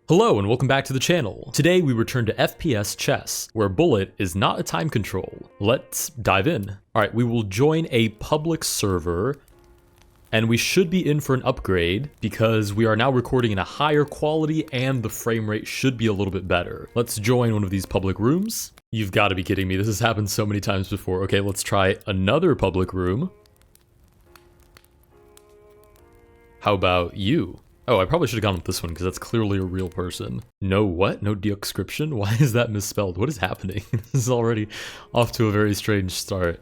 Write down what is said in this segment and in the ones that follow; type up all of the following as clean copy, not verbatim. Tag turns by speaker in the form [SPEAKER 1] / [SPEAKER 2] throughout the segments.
[SPEAKER 1] Hello and welcome back to the channel. Today we return to FPS Chess, where bullet is not a time control. Let's dive in. Alright, we will join a public server, and we should be in for an upgrade because we are now recording in a higher quality and the frame rate should be a little bit better. Let's join one of these public rooms. You've got to be kidding me, this has happened so many times before. Okay, let's try another public room. How about you? Oh, I probably should have gone with this one because that's clearly a real person. No what? No description? Why is that misspelled? What is happening? This is already off to a very strange start.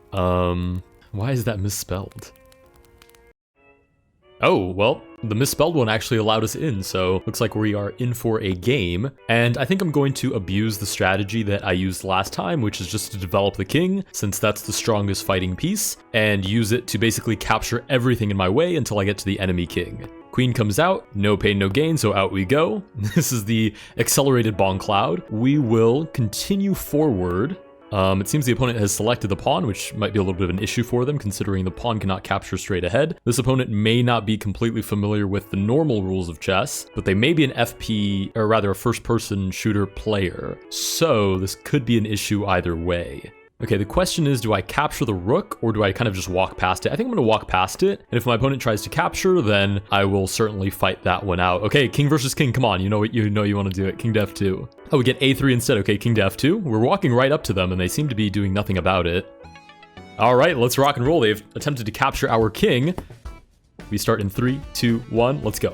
[SPEAKER 1] Why is that misspelled? Oh, well, the misspelled one actually allowed us in, so looks like we are in for a game. And I think I'm going to abuse the strategy that I used last time, which is just to develop the king, since that's the strongest fighting piece, and use it to basically capture everything in my way until I get to the enemy king. Queen comes out, no pain, no gain, so out we go. This is the accelerated Bongcloud. We will continue forward. It seems the opponent has selected the pawn, which might be a little bit of an issue for them, considering the pawn cannot capture straight ahead. This opponent may not be completely familiar with the normal rules of chess, but they may be an FP, or rather a first-person shooter player. So this could be an issue either way. Okay, the question is, do I capture the rook, or do I kind of just walk past it? I think I'm going to walk past it, and if my opponent tries to capture, then I will certainly fight that one out. Okay, king versus king, come on, you know you want to do it. King to f2. Oh, we get a3 instead. Okay, king to f2. We're walking right up to them, and they seem to be doing nothing about it. All right, let's rock and roll. They've attempted to capture our king. We start in 3, 2, 1, let's go.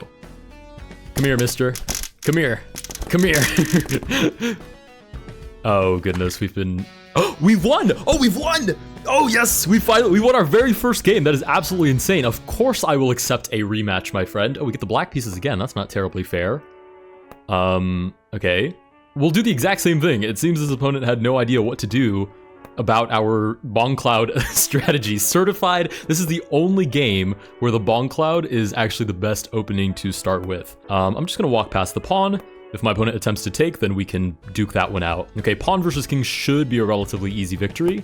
[SPEAKER 1] Come here, mister. Come here. Come here. Oh, goodness, we've been... Oh, we've won! Oh, we've won! Oh, yes! We won our very first game. That is absolutely insane. Of course I will accept a rematch, my friend. Oh, we get the black pieces again. That's not terribly fair. Okay. We'll do the exact same thing. It seems his opponent had no idea what to do about our Bongcloud strategy. Certified. This is the only game where the Bongcloud is actually the best opening to start with. I'm just going to walk past the pawn. If my opponent attempts to take, then we can duke that one out. Okay, pawn versus king should be a relatively easy victory.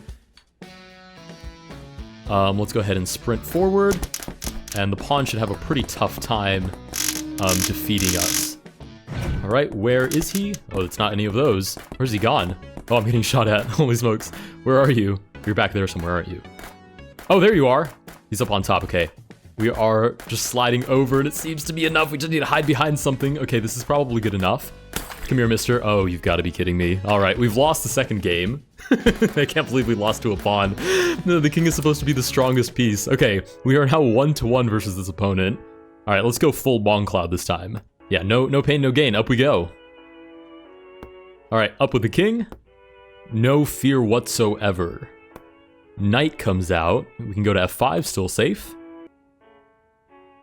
[SPEAKER 1] Let's go ahead and sprint forward. And the pawn should have a pretty tough time defeating us. All right, where is he? Oh, it's not any of those. Where's he gone? Oh, I'm getting shot at. Holy smokes. Where are you? You're back there somewhere, aren't you? Oh, there you are. He's up on top, okay. We are just sliding over, and it seems to be enough. We just need to hide behind something. Okay, this is probably good enough. Come here, mister. Oh, you've got to be kidding me. All right, we've lost the second game. I can't believe we lost to a pawn. No, the king is supposed to be the strongest piece. Okay, we are now 1-1 versus this opponent. All right, let's go full Bongcloud this time. Yeah, no pain, no gain. Up we go. All right, up with the king. No fear whatsoever. Knight comes out. We can go to f5, still safe.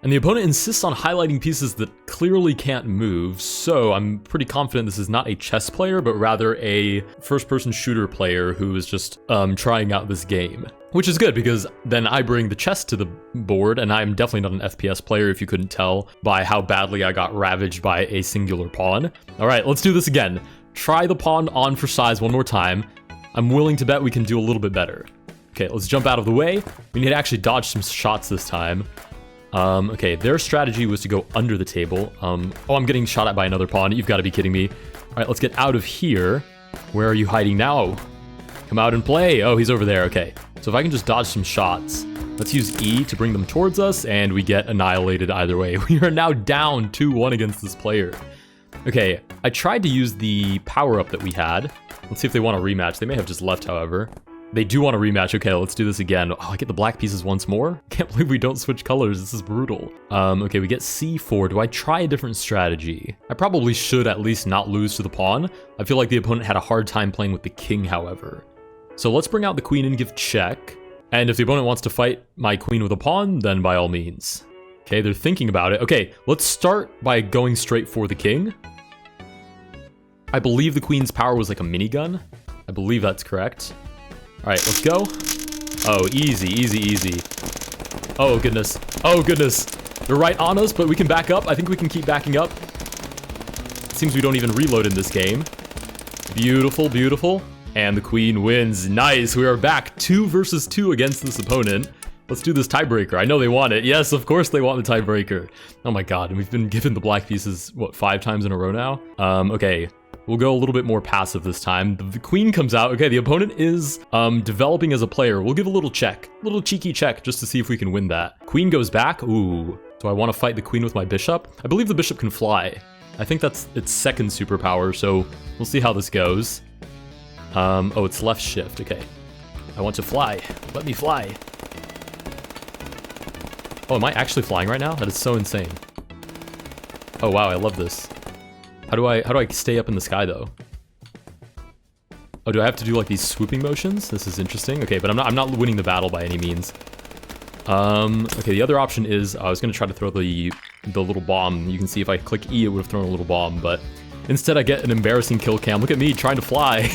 [SPEAKER 1] And the opponent insists on highlighting pieces that clearly can't move, so I'm pretty confident this is not a chess player, but rather a first-person shooter player who is just trying out this game. Which is good, because then I bring the chess to the board, and I'm definitely not an FPS player if you couldn't tell by how badly I got ravaged by a singular pawn. Alright, let's do this again. Try the pawn on for size one more time. I'm willing to bet we can do a little bit better. Okay, let's jump out of the way. We need to actually dodge some shots this time. Okay, their strategy was to go under the table. Oh, I'm getting shot at by another pawn. You've got to be kidding me. All right, let's get out of here. Where are you hiding now? Come out and play. Oh, he's over there. Okay, so if I can just dodge some shots. Let's use E to bring them towards us, and we get annihilated either way. We are now down 2-1 against this player. Okay, I tried to use the power-up that we had. Let's see if they want a rematch. They may have just left, however. They do want a rematch. Okay, let's do this again. Oh, I get the black pieces once more? Can't believe we don't switch colors. This is brutal. Okay, we get c4. Do I try a different strategy? I probably should at least not lose to the pawn. I feel like the opponent had a hard time playing with the king, however. So let's bring out the queen and give check. And if the opponent wants to fight my queen with a pawn, then by all means. Okay, they're thinking about it. Okay, let's start by going straight for the king. I believe the queen's power was like a minigun. I believe that's correct. All right, let's go. Oh, easy, easy, easy. Oh, goodness. Oh, goodness. They're right on us, but we can back up. I think we can keep backing up. It seems we don't even reload in this game. Beautiful, beautiful. And the queen wins. Nice. We are back 2 versus 2 against this opponent. Let's do this tiebreaker. I know they want it. Yes, of course they want the tiebreaker. Oh my god, and we've been given the black pieces, what, 5 times in a row now? Okay. We'll go a little bit more passive this time. The queen comes out. Okay, the opponent is developing as a player. We'll give a little check. A little cheeky check just to see if we can win that. Queen goes back. Ooh. Do I want to fight the queen with my bishop? I believe the bishop can fly. I think that's its second superpower, so we'll see how this goes. Oh, it's left shift. Okay. I want to fly. Let me fly. Oh, am I actually flying right now? That is so insane. Oh, wow, I love this. How do I stay up in the sky though? Oh, do I have to do like these swooping motions? This is interesting. Okay, but I'm not winning the battle by any means. Okay, the other option is I was gonna try to throw the little bomb. You can see if I click E, it would have thrown a little bomb, but instead I get an embarrassing kill cam. Look at me trying to fly.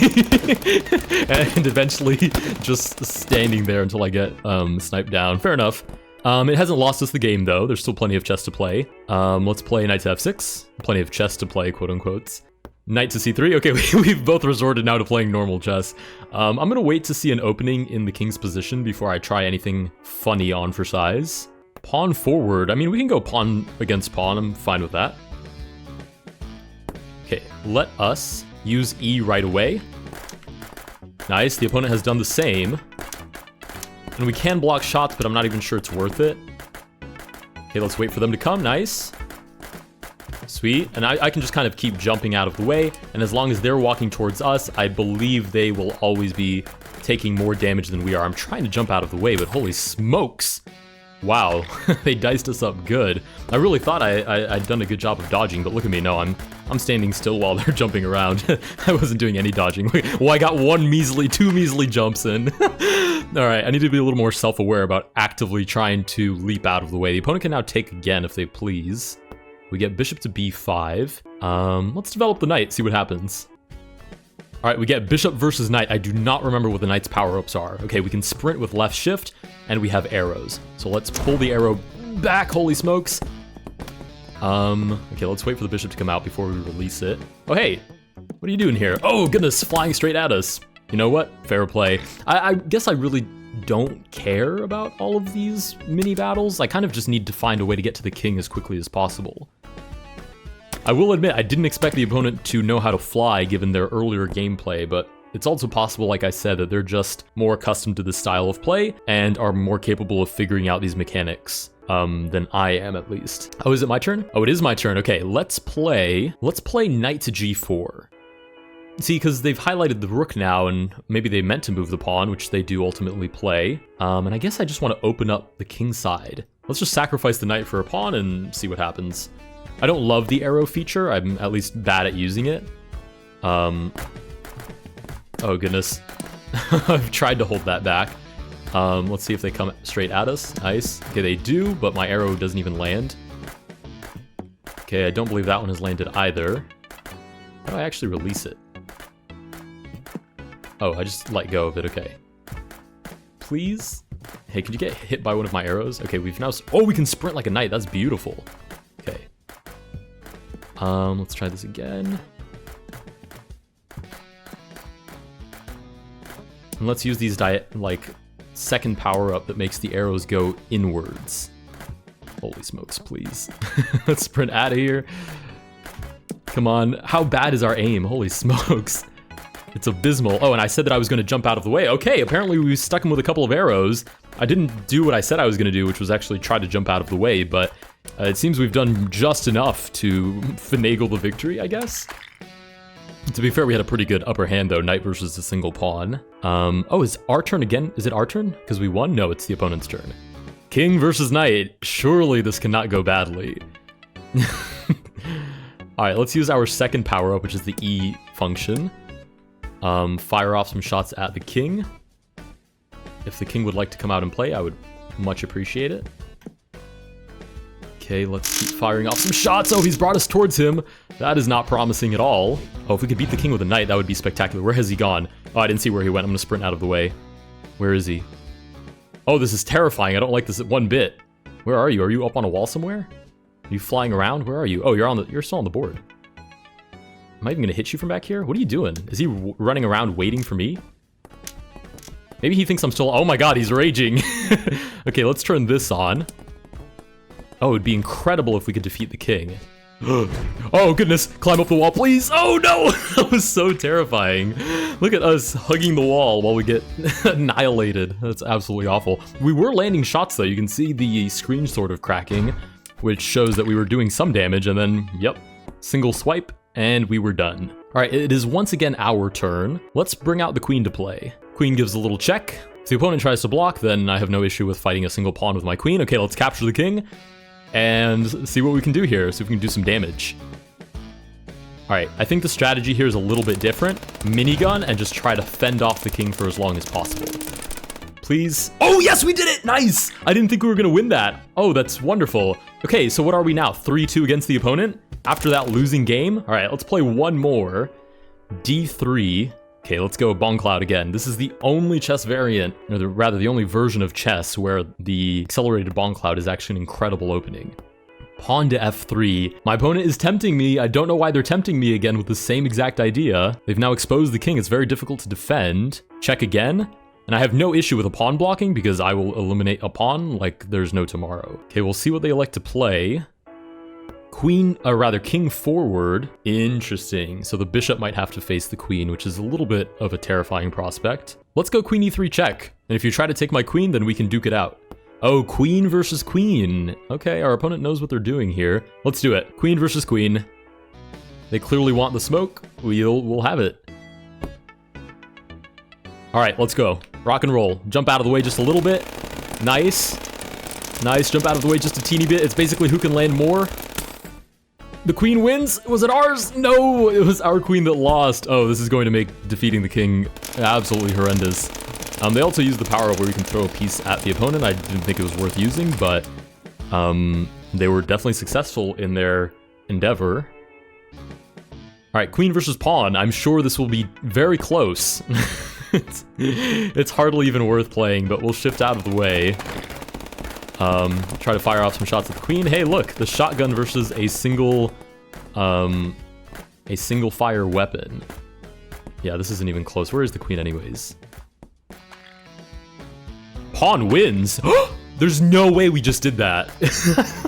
[SPEAKER 1] And eventually just standing there until I get sniped down. Fair enough. It hasn't lost us the game though. There's still plenty of chess to play. Let's play knight to f6. Plenty of chess to play, quote unquote. Knight to c3. Okay, we've both resorted now to playing normal chess. I'm gonna wait to see an opening in the king's position before I try anything funny on for size. Pawn forward. I mean, we can go pawn against pawn. I'm fine with that. Okay, let us use E right away. Nice. The opponent has done the same. And we can block shots, but I'm not even sure it's worth it. Okay, let's wait for them to come. Nice. Sweet. And I can just kind of keep jumping out of the way. And as long as they're walking towards us, I believe they will always be taking more damage than we are. I'm trying to jump out of the way, but holy smokes. Wow, they diced us up good. I really thought I'd done a good job of dodging, but look at me. No, I'm standing still while they're jumping around. I wasn't doing any dodging. Well, I got two measly jumps in. All right, I need to be a little more self-aware about actively trying to leap out of the way. The opponent can now take again if they please. We get bishop to b5. Let's develop the knight, see what happens. All right, we get bishop versus knight. I do not remember what the knight's power-ups are. Okay, we can sprint with left shift, and we have arrows. So let's pull the arrow back, holy smokes. Okay, let's wait for the bishop to come out before we release it. Oh, hey, what are you doing here? Oh, goodness, flying straight at us. You know what? Fair play. I guess I really don't care about all of these mini battles. I kind of just need to find a way to get to the king as quickly as possible. I will admit, I didn't expect the opponent to know how to fly given their earlier gameplay, but it's also possible, like I said, that they're just more accustomed to this style of play and are more capable of figuring out these mechanics than I am, at least. Oh, is it my turn? Oh, it is my turn. Okay, let's play knight to g4. See, because they've highlighted the rook now, and maybe they meant to move the pawn, which they do ultimately play. And I guess I just want to open up the king side. Let's just sacrifice the knight for a pawn and see what happens. I don't love the arrow feature. I'm at least bad at using it. Oh goodness. I've tried to hold that back. Let's see if they come straight at us. Nice. Okay, they do, but my arrow doesn't even land. Okay, I don't believe that one has landed either. How do I actually release it? Oh, I just let go of it. Okay. Please? Hey, could you get hit by one of my arrows? Okay, we've now... Oh, we can sprint like a knight. That's beautiful. Okay. Let's try this again. And let's use these second power up that makes the arrows go inwards. Holy smokes, please. Let's sprint out of here. Come on. How bad is our aim? Holy smokes. It's abysmal. Oh, and I said that I was going to jump out of the way. Okay, apparently we stuck him with a couple of arrows. I didn't do what I said I was going to do, which was actually try to jump out of the way, but it seems we've done just enough to finagle the victory, I guess. To be fair, we had a pretty good upper hand, though. Knight versus a single pawn. Oh, is our turn again? Is it our turn? Because we won? No, it's the opponent's turn. King versus knight. Surely this cannot go badly. All right, let's use our second power-up, which is the E function. Fire off some shots at the king. If the king would like to come out and play, I would much appreciate it. Okay, let's keep firing off some shots. Oh, he's brought us towards him. That is not promising at all. Oh, if we could beat the king with a knight, that would be spectacular. Where has he gone? Oh, I didn't see where he went. I'm gonna sprint out of the way. Where is he? Oh, this is terrifying. I don't like this one bit. Where are you? Are you up on a wall somewhere? Are you flying around? Where are you? Oh, you're still on the board. Am I even gonna hit you from back here? What are you doing? Is he running around waiting for me? Maybe he thinks I'm still... Oh my god, he's raging. Okay, let's turn this on. Oh, it'd be incredible if we could defeat the king. Oh goodness, climb up the wall, please. Oh no, that was so terrifying. Look at us hugging the wall while we get annihilated. That's absolutely awful. We were landing shots though. You can see the screen sort of cracking, which shows that we were doing some damage, and then, yep, single swipe, and we were done. All right, it is once again our turn. Let's bring out the queen to play. Queen gives a little check. If the opponent tries to block, then I have no issue with fighting a single pawn with my queen. Okay, let's capture the king and see what we can do here. See if we can do some damage. All right, I think the strategy here is a little bit different. Minigun and just try to fend off the king for as long as possible. Please. Oh, yes, we did it. Nice. I didn't think we were going to win that. Oh, that's wonderful. Okay, so what are we now? 3-2 against the opponent after that losing game? All right, let's play one more. D3. Okay, let's go Bongcloud again. This is the only chess variant, or rather the only version of chess where the accelerated Bongcloud is actually an incredible opening. Pawn to F3. My opponent is tempting me. I don't know why they're tempting me again with the same exact idea. They've now exposed the king. It's very difficult to defend. Check again. And I have no issue with a pawn blocking because I will eliminate a pawn like there's no tomorrow. Okay, we'll see what they elect to play. King forward. Interesting. So the bishop might have to face the queen, which is a little bit of a terrifying prospect. Let's go queen e3 check. And if you try to take my queen, then we can duke it out. Oh, queen versus queen. Okay, our opponent knows what they're doing here. Let's do it. Queen versus queen. They clearly want the smoke. We'll have it. All right, let's go. Rock and roll. Jump out of the way just a little bit. Nice. Nice. Jump out of the way just a teeny bit. It's basically who can land more. The queen wins. Was it ours? No, it was our queen that lost. Oh, this is going to make defeating the king absolutely horrendous. They also use the power up where you can throw a piece at the opponent. I didn't think it was worth using, but they were definitely successful in their endeavor. All right, queen versus pawn. I'm sure this will be very close. It's hardly even worth playing, but we'll shift out of the way. Try to fire off some shots at the queen. Hey, look, the shotgun versus a single fire weapon. Yeah, this isn't even close. Where is the queen anyways? Pawn wins. There's no way we just did that.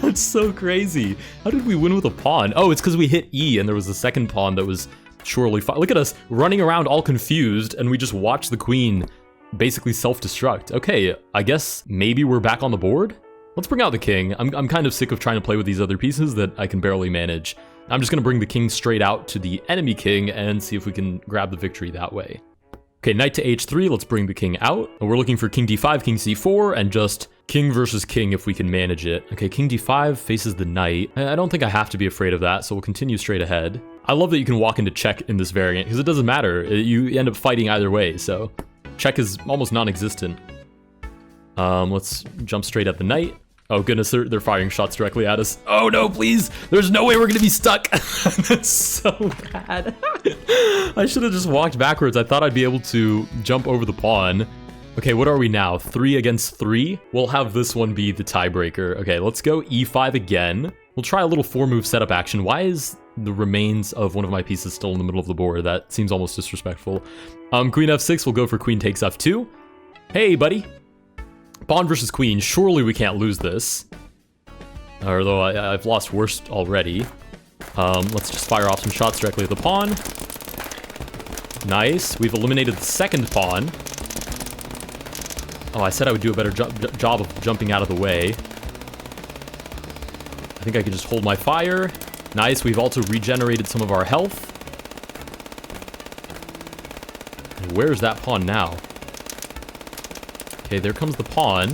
[SPEAKER 1] That's so crazy. How did we win with a pawn? Oh, it's because we hit E and there was a second pawn that was surely fine. Look at us running around all confused and we just watched the queen basically self-destruct. Okay, I guess maybe we're back on the board? Let's bring out the king. I'm kind of sick of trying to play with these other pieces that I can barely manage. I'm just going to bring the king straight out to the enemy king and see if we can grab the victory that way. Okay, knight to h3, let's bring the king out. We're looking for king d5, king c4, and just king versus king if we can manage it. Okay, king d5 faces the knight. I don't think I have to be afraid of that, so we'll continue straight ahead. I love that you can walk into check in this variant, because it doesn't matter. You end up fighting either way, so check is almost non-existent. Let's jump straight at the knight. Oh goodness, they're firing shots directly at us. Oh no, please! There's no way we're gonna be stuck! That's so bad. I should have just walked backwards. I thought I'd be able to jump over the pawn. Okay, what are we now? 3 against 3? We'll have this one be the tiebreaker. Okay, let's go e5 again. We'll try a little 4-move setup action. Why is the remains of one of my pieces still in the middle of the board? That seems almost disrespectful. Queen f6, we'll go for queen takes f2. Hey, buddy. Pawn versus queen. Surely we can't lose this. Although I've lost worse already. Let's just fire off some shots directly at the pawn. Nice. We've eliminated the second pawn. Oh, I said I would do a better job of jumping out of the way. I think I could just hold my fire. Nice. We've also regenerated some of our health. And where's that pawn now? Okay, there comes the pawn.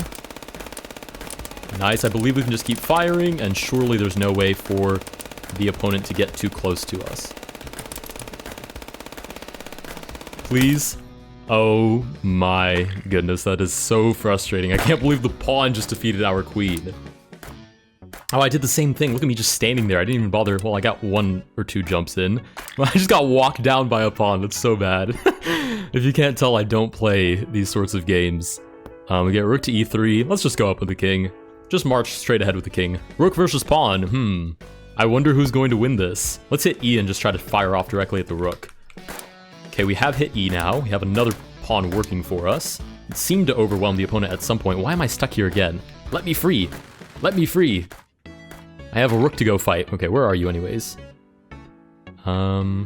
[SPEAKER 1] Nice, I believe we can just keep firing, and surely there's no way for the opponent to get too close to us. Please. Oh my goodness, that is so frustrating. I can't believe the pawn just defeated our queen. Oh, I did the same thing. Look at me just standing there. I didn't even bother. Well, I got 1 or 2 jumps in. I just got walked down by a pawn. That's so bad. If you can't tell, I don't play these sorts of games. We get rook to e3. Let's just go up with the king. Just march straight ahead with the king. Rook versus pawn. I wonder who's going to win this. Let's hit E and just try to fire off directly at the rook. Okay, we have hit E now. We have another pawn working for us. It seemed to overwhelm the opponent at some point. Why am I stuck here again? Let me free! Let me free! I have a rook to go fight. Okay, where are you anyways? Oh,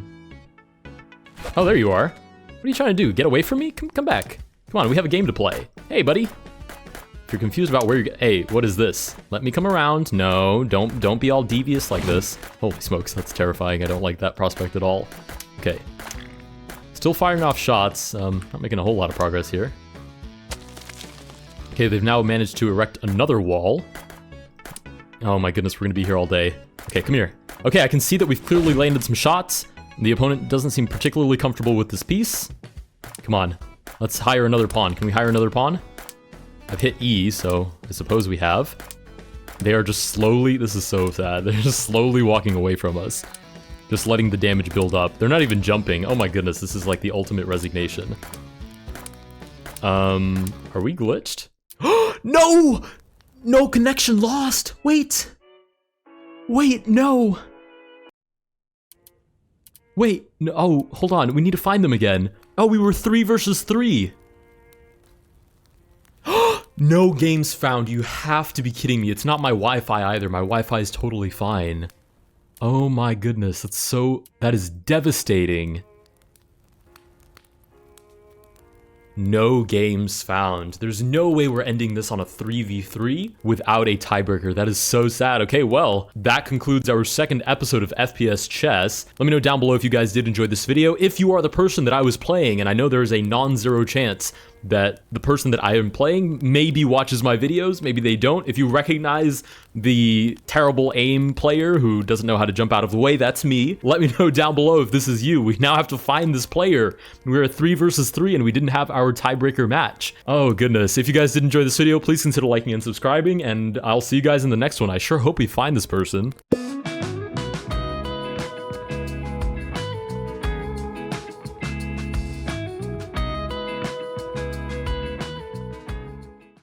[SPEAKER 1] there you are. What are you trying to do? Get away from me? Come back. Come on, we have a game to play. Hey, buddy. If you're confused about where you're... Hey, what is this? Let me come around. No, don't be all devious like this. Holy smokes, that's terrifying. I don't like that prospect at all. Okay. Still firing off shots. Not making a whole lot of progress here. Okay, they've now managed to erect another wall. Oh my goodness, we're gonna be here all day. Okay, come here. Okay, I can see that we've clearly landed some shots. The opponent doesn't seem particularly comfortable with this piece. Come on, let's hire another pawn. Can we hire another pawn? I've hit E, so I suppose we have. They are just slowly, this is so sad, they're just slowly walking away from us. Just letting the damage build up. They're not even jumping. Oh my goodness, this is like the ultimate resignation. Are we glitched? No! No, connection lost! Wait! Wait, no! Wait, no, oh, hold on, we need to find them again. Oh, we were 3 versus 3! No games found, you have to be kidding me. It's not my Wi-Fi either, my Wi-Fi is totally fine. Oh my goodness, that is devastating. No games found. There's no way we're ending this on a 3v3 without a tiebreaker. That is so sad. Okay, well, that concludes our second episode of FPS Chess. Let me know down below if you guys did enjoy this video. If you are the person that I was playing, and I know there is a non-zero chance that the person that I am playing maybe watches my videos, maybe they don't. If you recognize the terrible aim player who doesn't know how to jump out of the way, that's me. Let me know down below if this is you. We now have to find this player. We're at 3 versus 3 and we didn't have our tiebreaker match. Oh goodness. If you guys did enjoy this video, please consider liking and subscribing, and I'll see you guys in the next one. I sure hope we find this person.